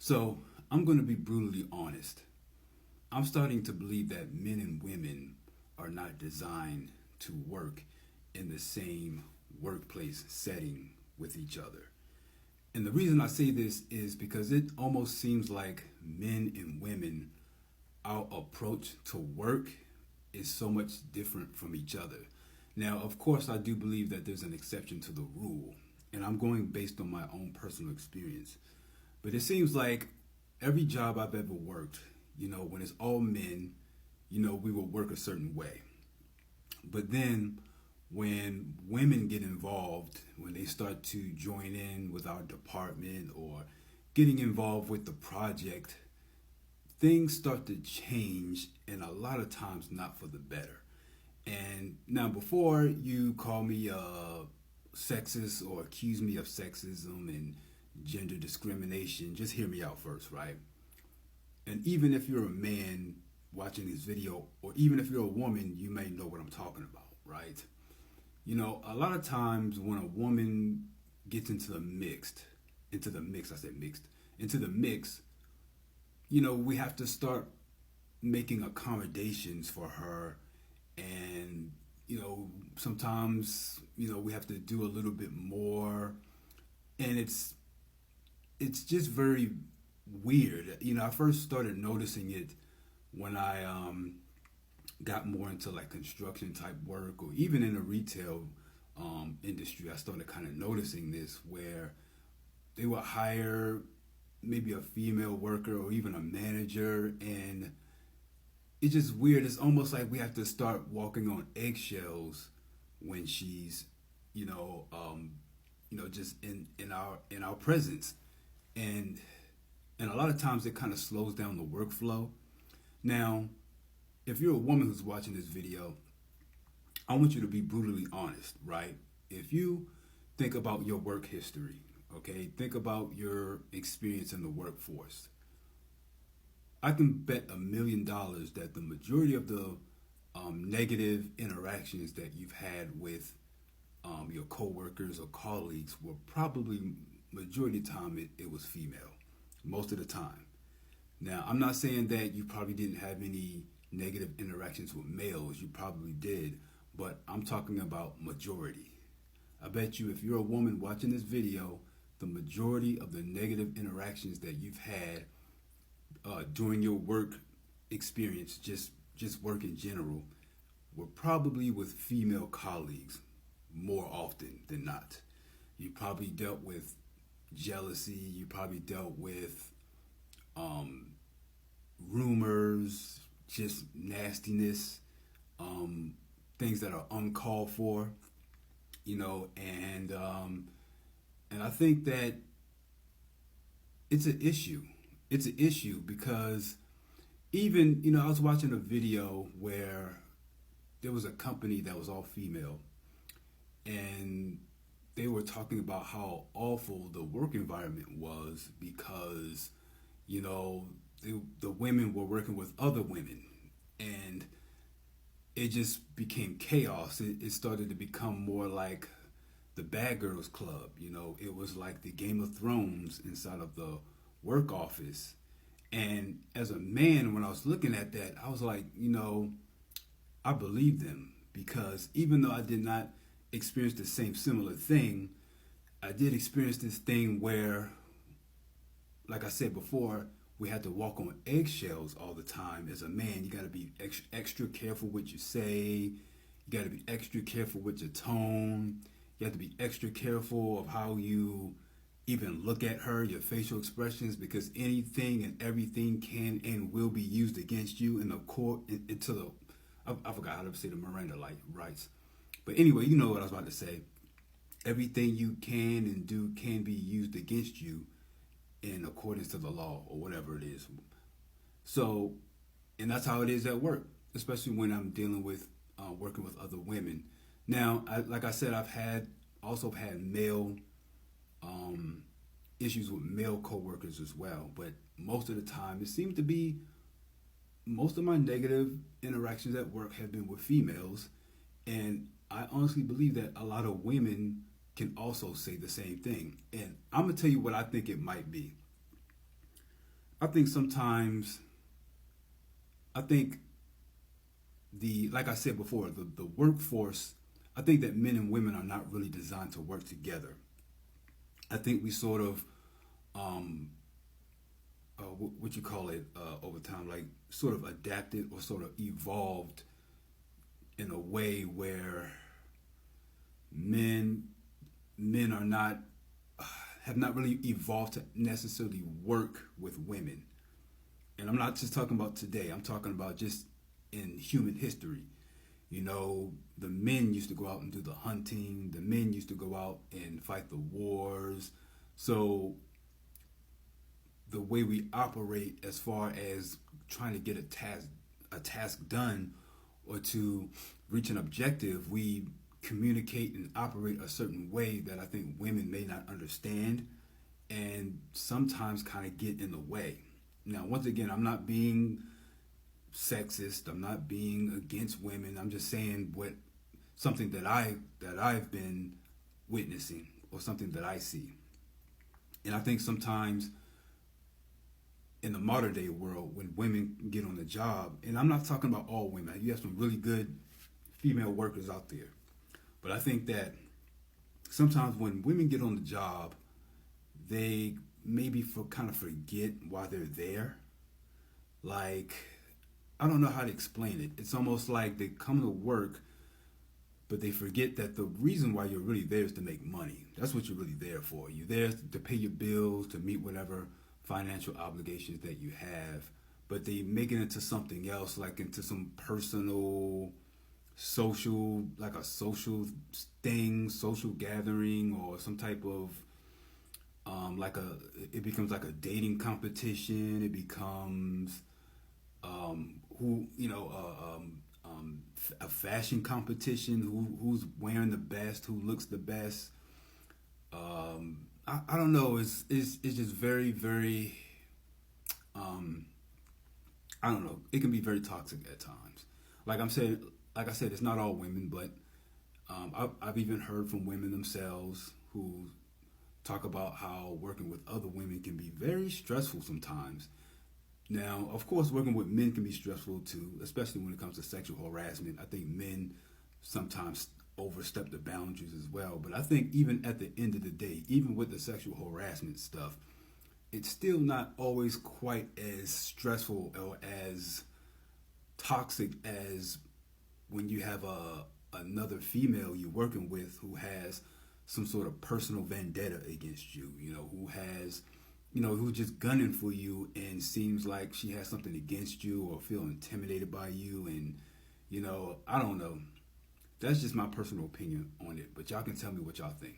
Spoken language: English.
So I'm going to be brutally honest. I'm starting to believe that men and women are not designed to work in the same workplace setting with each other. And the reason I say this is because it almost seems like men and women, our approach to work is so much different from each other. Now, of course, I do believe that there's an exception to the rule, and I'm going based on my own personal experience. But it seems like every job I've ever worked, when it's all men, we will work a certain way. But then when women get involved, when they start to join in with our department or getting involved with the project, things start to change and a lot of times not for the better. And now, before you call me sexist or accuse me of sexism and gender discrimination, just hear me out first, right? And even if you're a man watching this video, or even if you're a woman, you may know what I'm talking about, right? A lot of times when a woman gets I said mixed, into the mix, we have to start making accommodations for her. And, sometimes, we have to do a little bit more. And it's just very weird. I first started noticing it when I got more into like construction type work, or even in the retail industry. I started kind of noticing this where they would hire maybe a female worker or even a manager, and it's just weird. It's almost like we have to start walking on eggshells when she's, you know, um, just in our presence, and and a lot of times it kind of slows down the workflow. Now, if you're a woman who's watching this video, I want you to be brutally honest, right? If you think about your work history, okay, think about your experience in the workforce. I can bet $1 million that the majority of the negative interactions that you've had with your coworkers or colleagues were probably majority of the time it was female, most of the time. Now, I'm not saying that you probably didn't have any negative interactions with males. You probably did, but I'm talking about majority. I bet you if you're a woman watching this video, the majority of the negative interactions that you've had during your work experience, just work in general, were probably with female colleagues more often than not. You probably dealt with jealousy. You probably dealt with um, rumors, just nastiness, um, things that are uncalled for, and I think that it's an issue. It's an issue because even I was watching a video where there was a company that was all female, and they were talking about how awful the work environment was because you know the women were working with other women, and it just became chaos. It started to become more like the Bad Girls Club. It was like the Game of Thrones inside of the work office. And as a man, when I was looking at that, I was like, I believe them because even though I did not experience the same similar thing, I did experience this thing where, like I said before, we had to walk on eggshells all the time. As a man, you got to be extra careful what you say. You got to be extra careful with your tone. You have to be extra careful of how you even look at her, your facial expressions, because anything and everything can and will be used against you in the court. Into the, I forgot how to say the Miranda like rights, but anyway, you know what I was about to say. Everything you can and do can be used against you in accordance to the law or whatever it is. So, and that's how it is at work, especially when I'm dealing with working with other women. Now, like I said, I've also had male um, issues with male coworkers as well. But most of the time, it seems to be most of my negative interactions at work have been with females, and I honestly believe that a lot of women can also say the same thing. And I'm gonna tell you what I think it might be. I think sometimes, I think like I said before, the workforce, I think that men and women are not really designed to work together. I think we sort of, um, what you call it, over time, like sort of adapted or sort of evolved in a way where men men are not have not really evolved to necessarily work with women. And I'm not just talking about today. I'm talking about just in human history. You know, the men used to go out and do the hunting. The men used to go out and fight the wars. So the way we operate as far as trying to get a task done or to reach an objective, we communicate and operate a certain way that I think women may not understand and sometimes kind of get in the way. Now, once again, I'm not being sexist. I'm not being against women. I'm just saying what something that I've been witnessing or something that I see. And I think sometimes in the modern day world, when women get on the job, and I'm not talking about all women. You have some really good female workers out there, but I think that sometimes when women get on the job, they maybe kind of forget why they're there. Like, I don't know how to explain it. It's almost like they come to work, but they forget that the reason why you're really there is to make money. That's what you're really there for. You're there to pay your bills, to meet whatever financial obligations that you have. But they make it into something else, like into some personal, social, like a social thing, social gathering, or some type of like it becomes like a dating competition. It becomes who a fashion competition. Who's wearing the best? Who looks the best? I don't know. It's just very very. Um, I don't know. It can be very toxic at times. Like I'm saying, like I said, it's not all women, but I've even heard from women themselves who talk about how working with other women can be very stressful sometimes. Now, of course, working with men can be stressful too, especially when it comes to sexual harassment. I think men sometimes overstep the boundaries as well. But I think even at the end of the day, even with the sexual harassment stuff, it's still not always quite as stressful or as toxic as when you have another female you're working with who has some sort of personal vendetta against you, who's just gunning for you and seems like she has something against you or feel intimidated by you. And, I don't know. That's just my personal opinion on it, but y'all can tell me what y'all think.